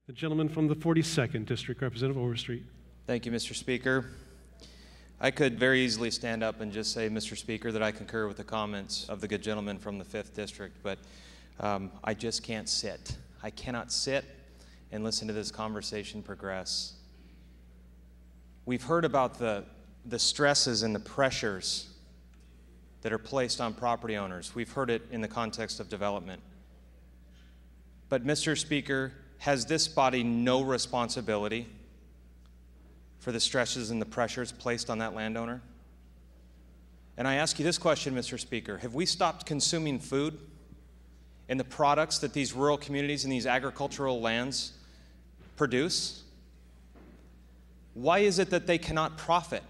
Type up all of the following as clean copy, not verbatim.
The gentleman from the 42nd District, Representative Overstreet. Thank you, Mr. Speaker. I could very easily stand up and just say, Mr. Speaker, that I concur with the comments of the good gentleman from the 5th District, but I just can't sit. I cannot sit and listen to this conversation progress. We've heard about the stresses and the pressures that are placed on property owners. We've heard it in the context of development. But, Mr. Speaker, has this body no responsibility for the stresses and the pressures placed on that landowner? And I ask you this question, Mr. Speaker, have we stopped consuming food and the products that these rural communities and these agricultural lands produce? Why is it that they cannot profit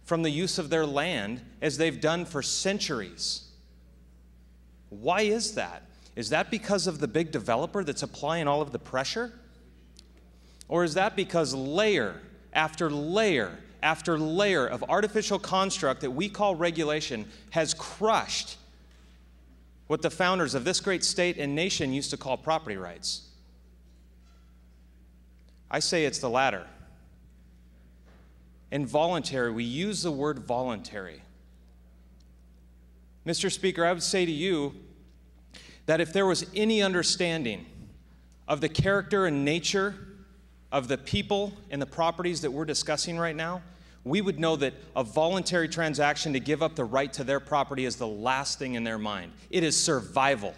from the use of their land as they've done for centuries? Why is that? Is that because of the big developer that's applying all of the pressure? Or is that because layer after layer after layer of artificial construct that we call regulation has crushed what the founders of this great state and nation used to call property rights? I say it's the latter. Involuntary, we use the word voluntary. Mr. Speaker, I would say to you that if there was any understanding of the character and nature of the people and the properties that we're discussing right now, we would know that a voluntary transaction to give up the right to their property is the last thing in their mind. It is survival.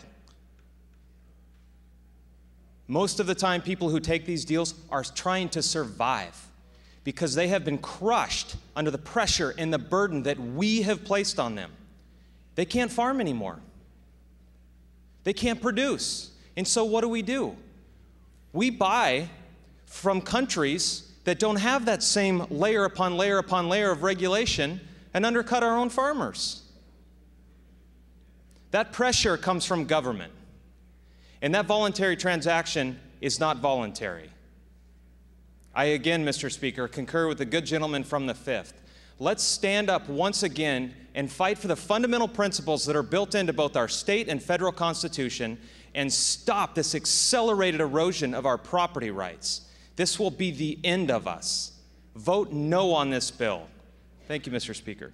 Most of the time, people who take these deals are trying to survive because they have been crushed under the pressure and the burden that we have placed on them. They can't farm anymore. They can't produce. And so what do? We buy from countries that don't have that same layer upon layer upon layer of regulation and undercut our own farmers. That pressure comes from government. And that voluntary transaction is not voluntary. I again, Mr. Speaker, concur with the good gentleman from the 5th. Let's stand up once again and fight for the fundamental principles that are built into both our state and federal constitution and stop this accelerated erosion of our property rights. This will be the end of us. Vote no on this bill. Thank you, Mr. Speaker.